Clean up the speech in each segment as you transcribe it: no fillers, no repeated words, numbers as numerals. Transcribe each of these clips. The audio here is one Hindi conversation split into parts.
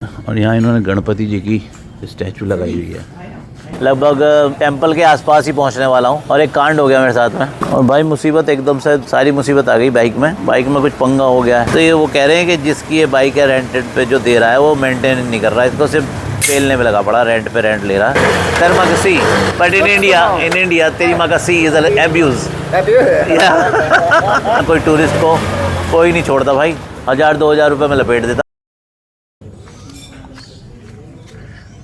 और यहाँ इन्होंने गणपति जी की स्टैचू लगाई हुई है। लगभग टेंपल के आसपास ही पहुँचने वाला हूँ और एक कांड हो गया मेरे साथ में। और भाई मुसीबत एकदम से सारी मुसीबत आ गई बाइक में कुछ पंगा हो गया है। तो ये वो कह रहे हैं कि जिसकी ये बाइक है रेंटेड पे जो दे रहा है वो मेंटेन नहीं कर रहा है, इसको सिर्फ खेलने में लगा पड़ा, रेंट ले रहा है। तेरी माँ का सी, बट इन इंडिया तेरी माँ का सी इज एब्यूज। कोई टूरिस्ट को कोई नहीं छोड़ता भाई, 1000-2000 रुपये में लपेट देता।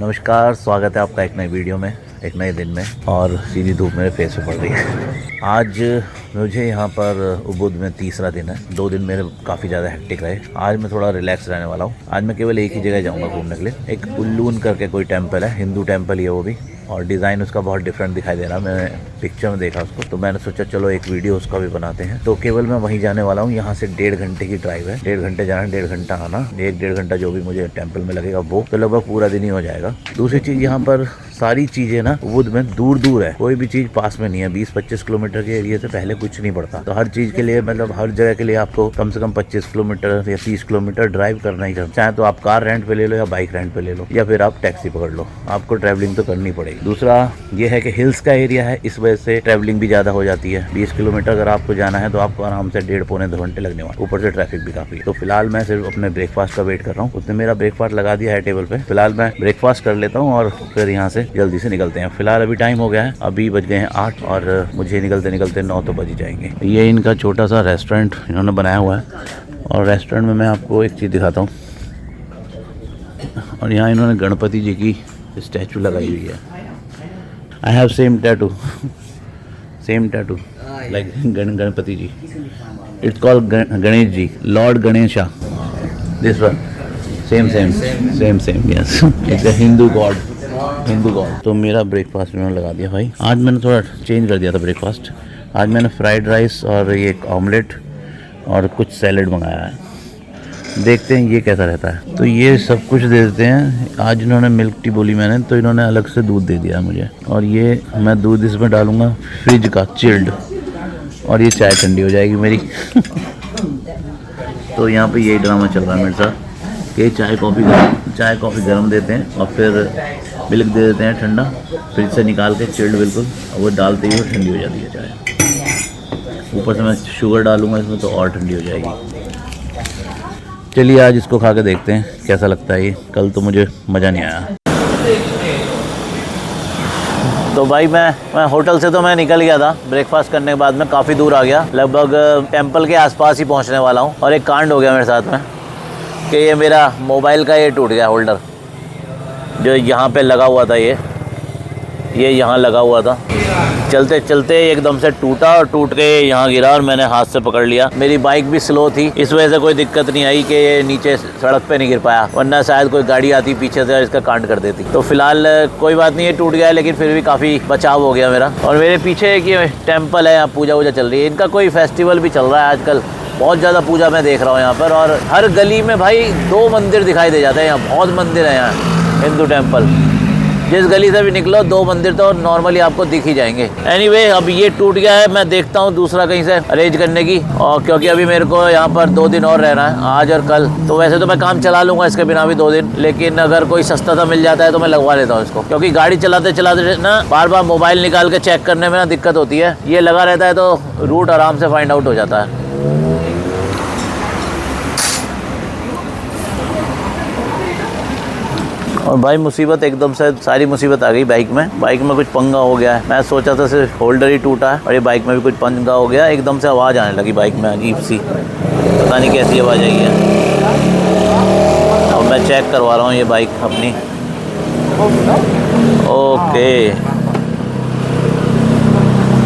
नमस्कार, स्वागत है आपका एक नई वीडियो में, एक नए दिन में। और सीधी धूप मेरे फेस पे पड़ रही है। आज मुझे यहाँ पर उबुद में तीसरा दिन है। 2 दिन मेरे काफ़ी ज़्यादा हेक्टिक रहे। आज मैं थोड़ा रिलैक्स रहने वाला हूँ। आज मैं केवल एक ही जगह जाऊँगा घूमने के लिए। एक उल्लून करके कोई टेम्पल है, हिंदू टेम्पल ही है वो भी, और डिज़ाइन उसका बहुत डिफरेंट दिखाई दे रहा है। मैंने पिक्चर में देखा उसको, तो मैंने सोचा चलो एक वीडियो उसका भी बनाते हैं। तो केवल मैं वहीं जाने वाला हूँ। यहाँ से 1.5 घंटे की ड्राइव है। 1.5 घंटे जाना, 1.5 घंटा आना, 1-1.5 घंटा जो भी मुझे टेम्पल में लगेगा वो, तो लगभग पूरा दिन ही हो जाएगा। दूसरी चीज़, यहाँ पर सारी चीज़ें ना उबुद में दूर दूर है, कोई भी चीज़ पास में नहीं है। 20-25 किलोमीटर के एरिया से पहले कुछ नहीं पड़ता। तो हर चीज़ के लिए, मतलब हर जगह के लिए आपको कम से कम 25 किलोमीटर या 30 किलोमीटर ड्राइव करना ही करना। चाहे तो आप कार रेंट पे ले लो या बाइक रेंट पे ले लो, या फिर आप टैक्सी पकड़ लो, आपको ट्रैवलिंग तो करनी पड़ेगी। दूसरा ये है कि हिल्स का एरिया है, इस वजह से ट्रैवलिंग भी ज़्यादा हो जाती है। 20 किलोमीटर अगर आपको जाना है तो आपको आराम से 1.5-पौने 2 घंटे लगने वाले, ऊपर से ट्रैफिक भी काफ़ी है। तो फिलहाल मैं सिर्फ अपने ब्रेकफास्ट का वेट कर रहा हूँ। उसने मेरा ब्रेकफास्ट लगा दिया है टेबल पे। फिलहाल मैं ब्रेकफास्ट कर लेता हूँ और फिर यहाँ से जल्दी से निकलते हैं। फिलहाल अभी टाइम हो गया है, अभी बज गए हैं 8 और मुझे निकलते निकलते 9 तो बज ही जाएंगे। ये इनका छोटा सा रेस्टोरेंट इन्होंने बनाया हुआ है, और रेस्टोरेंट में मैं आपको एक चीज़ दिखाता हूँ। और यहाँ इन्होंने गणपति जी की स्टैचू लगाई हुई है। I have same tattoo like Ganpati ji. It's called Ganesh ji, Lord Ganesha. This one, same. Yes, it's a Hindu god. तो मेरा ब्रेकफास्ट मैंने लगा दिया भाई। आज मैंने थोड़ा चेंज कर दिया था ब्रेकफास्ट। आज मैंने फ्राइड राइस और ये एक ऑमलेट और कुछ सैलेड मंगाया है। देखते हैं ये कैसा रहता है। तो ये सब कुछ दे देते हैं। आज इन्होंने मिल्क टी बोली मैंने, तो इन्होंने अलग से दूध दे दिया मुझे। और ये मैं दूध इसमें डालूंगा फ्रिज का, चिल्ड, और ये चाय ठंडी हो जाएगी मेरी। तो यहाँ पे यही ड्रामा चल रहा है मेरे साथ कि चाय कॉफ़ी गर्म देते हैं और फिर मिल्क दे देते हैं ठंडा, फ्रिज से निकाल के चिल्ड बिल्कुल, और वो डालते ही वो ठंडी हो जाती है चाय। ऊपर से मैं शुगर डालूंगा इसमें तो और ठंडी हो जाएगी। चलिए आज इसको खा के देखते हैं कैसा लगता है ये। कल तो मुझे मज़ा नहीं आया। तो भाई मैं होटल से तो मैं निकल गया था ब्रेकफास्ट करने के बाद। मैं काफ़ी दूर आ गया, लगभग टेंपल के आसपास ही पहुंचने वाला हूं। और एक कांड हो गया मेरे साथ में कि ये मेरा मोबाइल का ये टूट गया होल्डर, जो यहाँ पे लगा हुआ था। ये यहाँ लगा हुआ था। चलते चलते एकदम से टूटा और टूट के यहाँ गिरा और मैंने हाथ से पकड़ लिया। मेरी बाइक भी स्लो थी, इस वजह से कोई दिक्कत नहीं आई कि ये नीचे सड़क पे नहीं गिर पाया, वरना शायद कोई गाड़ी आती पीछे से और इसका कांड कर देती। तो फिलहाल कोई बात नहीं, ये टूट गया है, लेकिन फिर भी काफ़ी बचाव हो गया मेरा। और मेरे पीछे एक ये टेम्पल है, यहाँ पूजा वूजा चल रही है। इनका कोई फेस्टिवल भी चल रहा है आजकल, बहुत ज़्यादा पूजा मैं देख रहा हूँ यहाँ पर। और हर गली में भाई 2 मंदिर दिखाई दे जाते हैं। यहाँ बहुत मंदिर है, यहाँ हिंदू टेम्पल। जिस गली से भी निकलो 2 मंदिर तो नॉर्मली आपको दिख ही जाएंगे। एनीवे, अब ये टूट गया है, मैं देखता हूँ दूसरा कहीं से अरेंज करने की। और क्योंकि अभी मेरे को यहाँ पर 2 दिन और रहना है, आज और कल। तो वैसे तो मैं काम चला लूँगा इसके बिना भी 2 दिन, लेकिन अगर कोई सस्ता सा मिल जाता है तो मैं लगवा लेता हूँ इसको। क्योंकि गाड़ी चलाते चलाते ना बार बार मोबाइल निकाल के चेक करने में ना दिक्कत होती है। ये लगा रहता है तो रूट आराम से फाइंड आउट हो जाता है। और भाई मुसीबत एकदम से सारी मुसीबत आ गई बाइक में कुछ पंगा हो गया है। मैं सोचा था सिर्फ होल्डर ही टूटा है, और ये बाइक में भी कुछ पंगा हो गया। एकदम से आवाज़ आने लगी बाइक में, अजीब सी, पता नहीं कैसी आवाज़ आई है। और मैं चेक करवा रहा हूँ ये बाइक अपनी। Okay,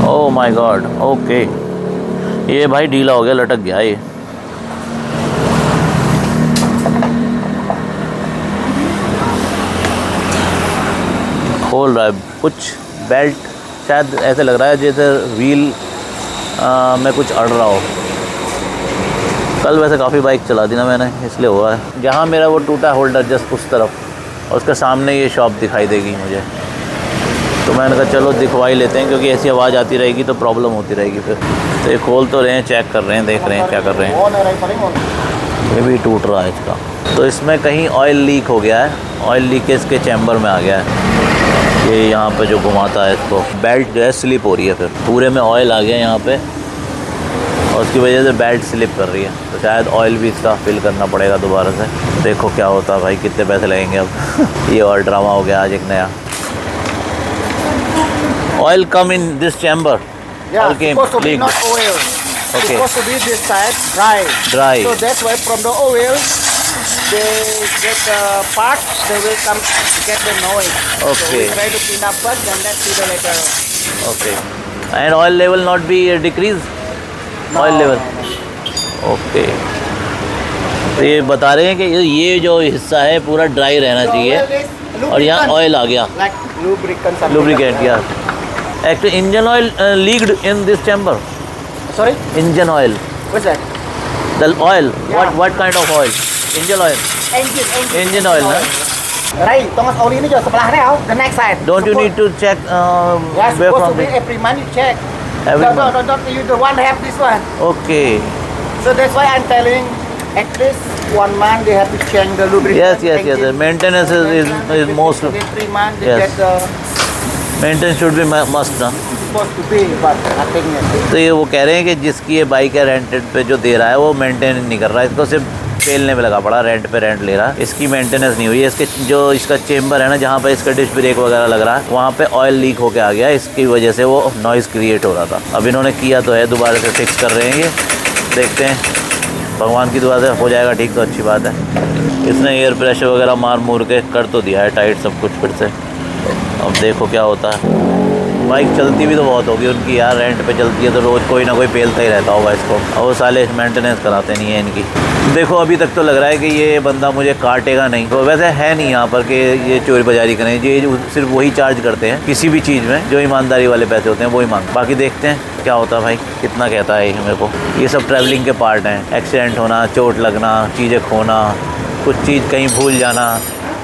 oh my God, okay, ये भाई ढीला हो गया, लटक गया ये। खोल रहा है कुछ बेल्ट, शायद ऐसे लग रहा है जैसे व्हील में कुछ अड़ रहा हो। कल वैसे काफ़ी बाइक चला दी ना मैंने, इसलिए हुआ है। जहाँ मेरा वो टूटा होल्डर जस्ट उस तरफ, और उसके सामने ये शॉप दिखाई देगी मुझे। तो मैंने कहा चलो दिखवा ही लेते हैं, क्योंकि ऐसी आवाज़ आती रहेगी तो प्रॉब्लम होती रहेगी फिर। तो ये खोल तो रहे हैं, चेक कर रहे हैं, देख रहे हैं क्या कर रहे हैं। ये भी टूट रहा है इसका। तो इसमें कहीं ऑयल लीक हो गया है, ऑयल लीकेज के चैम्बर में आ गया है। ये यहाँ पे जो घुमाता है इसको, बेल्ट जो है स्लिप हो रही है, फिर पूरे में ऑयल आ गया यहाँ पे और उसकी वजह से बेल्ट स्लिप कर रही है। तो शायद ऑयल भी इसका फिल करना पड़ेगा दोबारा से। देखो क्या होता है भाई, कितने पैसे लगेंगे अब। ये और ड्रामा हो गया आज एक नया। Oil come in this chamber. Yeah, supposed to be not oil. Okay. Supposed to be this side dry. Dry. So that's why from the oil, they get the part, they will come get the noise. Okay. So we try to clean up first and then see the later. Okay and oil level not be decrease, oil level okay. तो ये बता रहे हैं कि ये जो हिस्सा है पूरा ड्राई रहना चाहिए और यहाँ ऑयल आ गया, Like lubricant. लुब्रिकेंट या actually engine oil leaked in this chamber. Sorry? Engine oil, What's that? The oil, Yeah. What kind of oil? Engine oil, engine oil ना। Right, Thomas oli ni je sebelah ni, the next side. Don't you need to check Yeah, where supposed to from be every month you check. Every no, month. no, you the one have this one. Okay. So that's why I'm telling, at least 1 month they have to change the lubricant. Yes. Maintenance is most. Within 3 months they Yes. get the maintenance should be must ना। supposed to be, but nothing yet. तो ये वो कह रहे हैं कि जिसकी ये बाइक है रेंटेड पे जो दे रहा है वो मेंटेन नहीं कर रहा है, इसको सिर्फ खेलने में लगा पड़ा, रेंट पे रेंट ले रहा है, इसकी मेंटेनेंस नहीं हुई है। इसके जो इसका चेम्बर है ना, जहाँ पे इसका डिस्क ब्रेक वगैरह लग रहा है, वहाँ पे ऑयल लीक होके आ गया, इसकी वजह से वो नॉइज़ क्रिएट हो रहा था। अब इन्होंने किया तो है, दोबारा से फिक्स कर रहे हैं ये, देखते हैं, भगवान की दुआ से हो जाएगा ठीक तो अच्छी बात है। इसने एयर प्रेशर वगैरह मार मूर के कर तो दिया है टाइट सब कुछ फिर से। अब देखो क्या होता है। बाइक चलती भी तो बहुत होगी उनकी यार, रेंट पे चलती है तो रोज़ कोई ना कोई पेलता ही रहता होगा इसको, और वो साले मेंटेनेंस कराते नहीं है इनकी। देखो अभी तक तो लग रहा है कि ये बंदा मुझे काटेगा नहीं, तो वैसे है नहीं यहाँ पर कि ये चोरी बाजारी करें, ये सिर्फ वही चार्ज करते हैं किसी भी चीज़ में जो ईमानदारी वाले पैसे होते हैं वही मांग। बाकी देखते हैं क्या होता है भाई, कितना कहता है ये मेरे को। ये सब ट्रैवलिंग के पार्ट हैं, एक्सीडेंट होना, चोट लगना, चीज़ें खोना, कुछ चीज़ कहीं भूल जाना,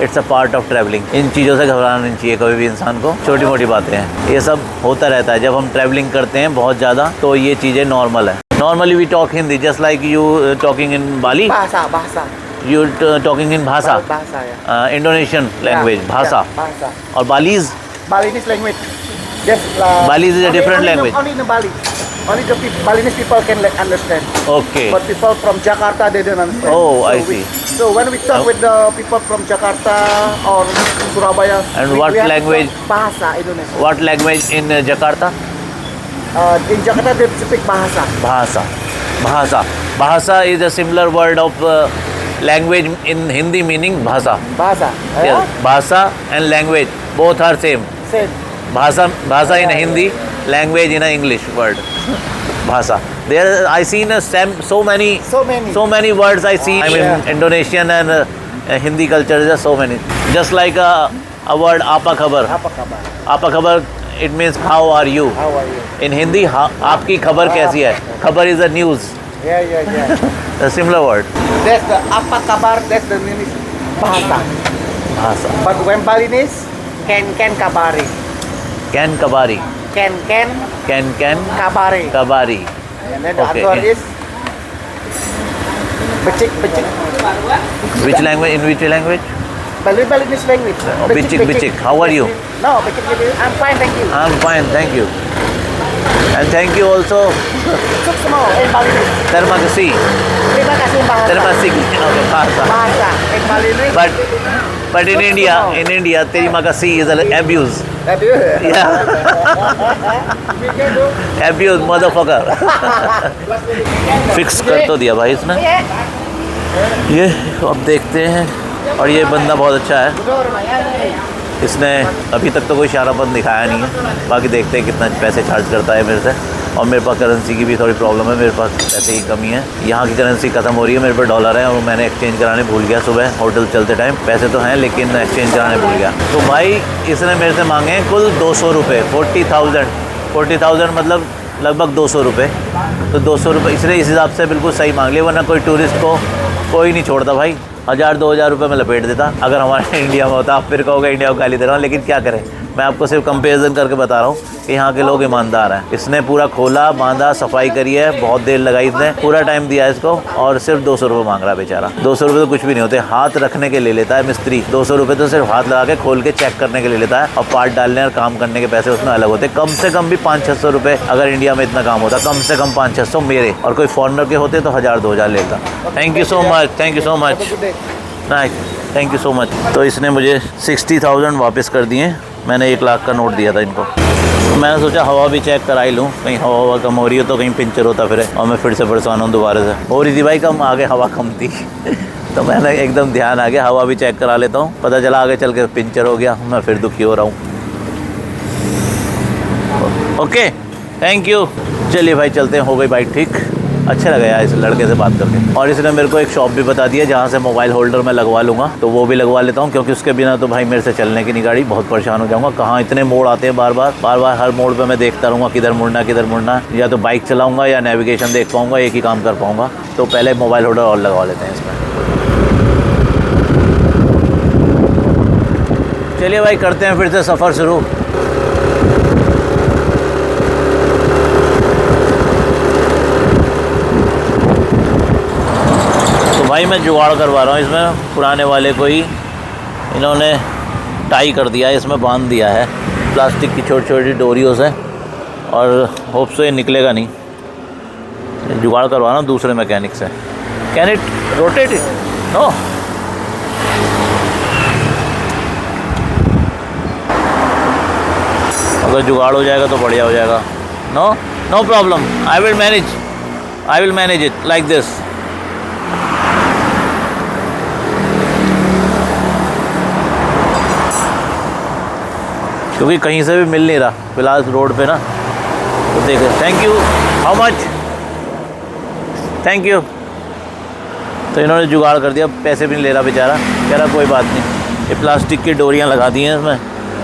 it's a part of travelling. इन चीज़ों से घबराना नहीं चाहिए कभी भी इंसान को, छोटी मोटी बातें हैं, ये सब होता रहता है। जब हम ट्रैवलिंग करते हैं बहुत ज़्यादा तो ये चीज़ें नॉर्मल है। Normally we talk Hindi just like you talking in Bali, Bahasa. You talking in भाषा, Bahasa ya. Indonesian language Yeah, भाषा, yeah, bahasa. और बालीज Balinese language. Yes, Balinese is a different language. Only in the Bali. Only the Balinese people can understand. Okay. But people from Jakarta, they don't understand. Oh, I So see. So when we talk with the people from Jakarta or Surabaya, And what we have to language? talk Bahasa Indonesia. What language in Jakarta? In Jakarta, they speak Bahasa. Bhasha, bhasha, bhasha is a similar word of language in Hindi meaning bhasha. Bahasa. Bhasha and language both are same. Same. Bhasha, bhasha in Hindi, language in English word, bhasha. There I seen so many words I see. I mean Yeah. Indonesian and Hindi culture is so many. Just like a word apa khabar. Apa kabar? आपा खबर it means how are you. How are you? In Hindi आपकी खबर कैसी है, खबर is a news, Yeah. Similar word. That's the apa kabar. That's the name is Bahasa. भाषा। But when Balinese, can kabari. Can कबारी, Can कैन kabari. कबारी। And then the Okay. other is becik. Which language, in which language? Balinese language. Becik. How are you? No, becik. I'm fine, thank you. I am fine, thank you. And thank you also. Suk semua in Balinese. terima kasih, Terima kasih bahasa. terima kasih, okay, भाषा। Bahasa in Balinese. But in India, terima kasih is an abuse. Yeah. Abuse motherfucker. Fix कर तो दिया भाई इसने। ये अब देखते हैं, और ये बंदा बहुत अच्छा है, इसने अभी तक तो कोई इशारापन दिखाया नहीं है। बाकी देखते हैं कितना पैसे चार्ज करता है मेरे से। और मेरे पास करेंसी की भी थोड़ी प्रॉब्लम है, मेरे पास पैसे की कमी है, यहाँ की करेंसी ख़त्म हो रही है, मेरे पे डॉलर है और मैंने एक्सचेंज कराने भूल गया सुबह होटल चलते टाइम। पैसे तो हैं लेकिन एक्सचेंज कराने भूल गया। तो भाई इसने मेरे से मांगे कुल 200 रुपये, 40,000 मतलब लगभग 200 रुपये। तो 200 रुपये इसलिए इस हिसाब से बिल्कुल सही मांग लिए, वरना कोई टूरिस्ट को कोई नहीं छोड़ता भाई। 1000-2000 रुपये में लपेट देता अगर हमारे इंडिया में होता। आप फिर कहोगे इंडिया को गाली दे रहा हूँ, लेकिन क्या करें, मैं आपको सिर्फ कंपेरिजन करके बता रहा हूँ कि यहाँ के लोग ईमानदार हैं। इसने पूरा खोला, बांधा, सफाई करी है, बहुत देर लगाई इसने, पूरा टाइम दिया इसको और सिर्फ 200 रुपये मांग रहा है बेचारा। 200 रुपये तो कुछ भी नहीं होते, हाथ रखने के ले लेता है मिस्त्री। 200 रुपये तो सिर्फ हाथ लगा के खोल के चेक करने के ले लेता है, और पार्ट डालने और काम करने के पैसे उसमें अलग होते हैं। कम से कम भी 500-600 रुपये अगर इंडिया में इतना काम होता, कम से कम 500-600 मेरे, और कोई फॉरनर के होते तो 1000-2000 लेता। Thank you so much, thank you so much, thank you so much. तो इसने मुझे 60,000 वापस कर दिए। मैंने 1 लाख का नोट दिया था इनको। तो मैंने सोचा हवा भी चेक करा ही लूँ, कहीं हवा कम हो रही हो तो कहीं पंचर होता फिर और मैं फिर से परेशान हूँ दोबारा से। हो रही थी भाई कम, आगे हवा कम थी तो मैंने एकदम ध्यान आ गया, हवा भी चेक करा लेता हूँ। पता चला आगे चल के पंचर हो गया, मैं फिर दुखी हो रहा हूँ। Okay, thank you. चलिए भाई चलते हैं, हो गई बाइक ठीक। अच्छा लगा यार इस लड़के से बात करके। और इसने मेरे को एक शॉप भी बता दिया जहाँ से मोबाइल होल्डर मैं लगवा लूँगा, तो वो भी लगवा लेता हूँ, क्योंकि उसके बिना तो भाई मेरे से चलने की नहीं गाड़ी, बहुत परेशान हो जाऊँगा। कहाँ इतने मोड़ आते हैं बार बार हर मोड़ पे मैं देखता रहूँगा किधर मुड़ना, या तो बाइक चलाऊँगा या नेविगेशन देख पाऊँगा, एक ही काम कर पाऊँगा। तो पहले मोबाइल होल्डर और लगवा लेते हैं इसमें। चलिए भाई करते हैं फिर से सफ़र शुरू। भाई मैं जुगाड़ करवा रहा हूँ इसमें, पुराने वाले को ही इन्होंने टाई कर दिया है, इसमें बांध दिया है प्लास्टिक की छोटी छोटी डोरियों से, और होप से ये निकलेगा नहीं। जुगाड़ करवा रहा हूँ दूसरे मैकेनिक से। Can it rotate it? No. अगर जुगाड़ हो जाएगा तो बढ़िया हो जाएगा। No no problem, I will manage it like this. क्योंकि कहीं से भी मिल नहीं रहा फिलहाल रोड पे ना, तो देखे। Thank you, how much? Thank you. तो इन्होंने जुगाड़ कर दिया, पैसे भी नहीं ले रहा बेचारा, कह रहा कोई बात नहीं। ये प्लास्टिक की डोरियां लगा दी हैं इसमें,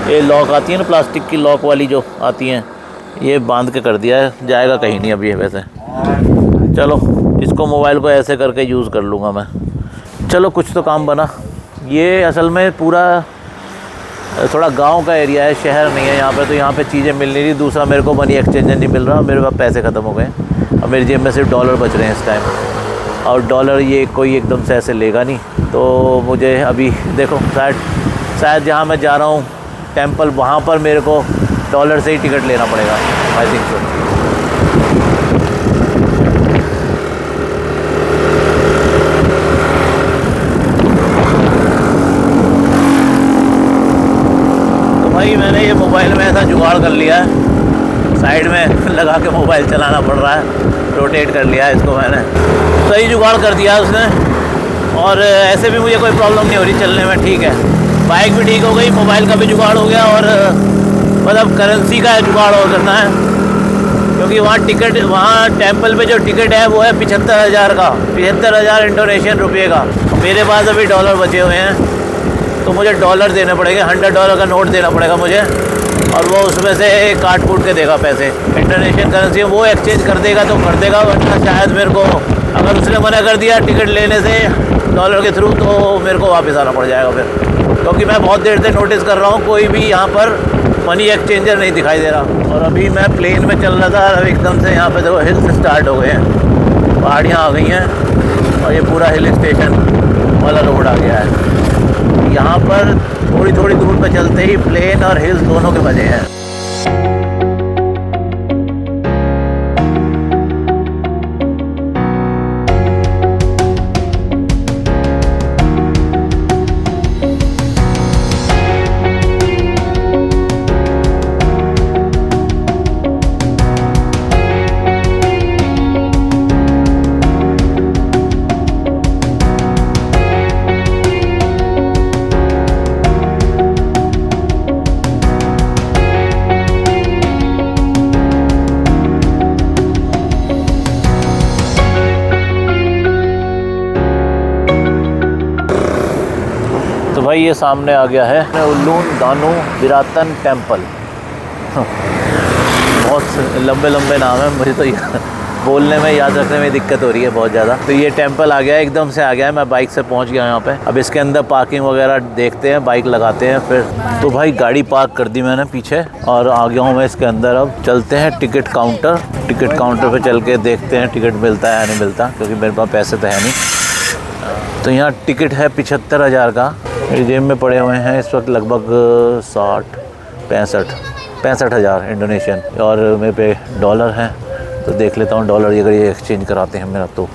ये लॉक आती है ना प्लास्टिक की लॉक वाली जो आती हैं, ये बांध के कर दिया है, जाएगा कहीं नहीं अब ये वैसे। चलो इसको मोबाइल को ऐसे करके यूज़ कर लूँगा मैं। चलो कुछ तो काम बना। ये असल में पूरा थोड़ा गांव का एरिया है, शहर नहीं है यहाँ पे, तो यहाँ पे चीज़ें मिल नहीं रही। दूसरा मेरे को मनी एक्सचेंजर नहीं मिल रहा, मेरे पास पैसे ख़त्म हो गए। अब मेरी जेब में सिर्फ डॉलर बच रहे हैं इस टाइम, और डॉलर ये कोई एकदम से ऐसे लेगा नहीं। तो मुझे अभी देखो शायद जहाँ मैं जा रहा हूँ टेंपल, वहाँ पर मेरे को डॉलर से ही टिकट लेना पड़ेगा, आई थिंक सो। भाई मैंने ये मोबाइल में ऐसा जुगाड़ कर लिया है, साइड में लगा के मोबाइल चलाना पड़ रहा है, रोटेट कर लिया है इसको मैंने, सही जुगाड़ कर दिया उसने। और ऐसे भी मुझे कोई प्रॉब्लम नहीं हो रही चलने में, ठीक है। बाइक भी ठीक हो गई, मोबाइल का भी जुगाड़ हो गया, और मतलब करेंसी का जुगाड़ और करना है, क्योंकि वहाँ टेंपल पे जो टिकट है वो है 75,000 का, 75,000 इंडोनेशियन रुपये का। मेरे पास अभी डॉलर बचे हुए हैं, तो मुझे डॉलर देने पड़ेंगे, $100 का नोट देना पड़ेगा मुझे, और वो उसमें से काट कूट के देगा पैसे। इंटरनेशनल करेंसी वो एक्सचेंज कर देगा तो कर देगा, वरना शायद मेरे को, अगर उसने मना कर दिया टिकट लेने से डॉलर के थ्रू, तो मेरे को वापस आना पड़ जाएगा फिर। क्योंकि मैं बहुत देर से नोटिस कर रहा हूँ कोई भी यहाँ पर मनी एक्सचेंजर नहीं दिखाई दे रहा। और अभी मैं प्लेन में चल रहा था, अब एकदम से यहाँ पे देखो हिल्स स्टार्ट हो गए हैं, पहाड़ियाँ आ गई हैं, और ये पूरा हिल स्टेशन वाला रोड आ गया है। यहाँ पर थोड़ी दूर पे चलते ही प्लेन और हिल्स दोनों के मज़े हैं। तो भाई ये सामने आ गया है उल्लून दानू बिरातन टेंपल। बहुत लंबे नाम है, मुझे तो बोलने में, याद रखने में दिक्कत हो रही है बहुत ज़्यादा। तो ये टेम्पल आ गया है, एकदम से आ गया है, मैं बाइक से पहुंच गया यहाँ पे। अब इसके अंदर पार्किंग वगैरह देखते हैं, बाइक लगाते हैं फिर। तो भाई गाड़ी पार्क कर दी मैंने पीछे और आ गया हूँ मैं इसके अंदर। अब चलते हैं टिकट काउंटर पे चल के देखते हैं टिकट मिलता है या नहीं मिलता, क्योंकि मेरे पास पैसे तो है नहीं। तो यहाँ टिकट है 75,000 का, मेरी जेब में पड़े हुए हैं इस वक्त लगभग 65,000 इंडोनेशियन, और मेरे पे डॉलर हैं। तो देख लेता हूँ डॉलर, अगर ये एक्सचेंज कराते हैं मेरा तो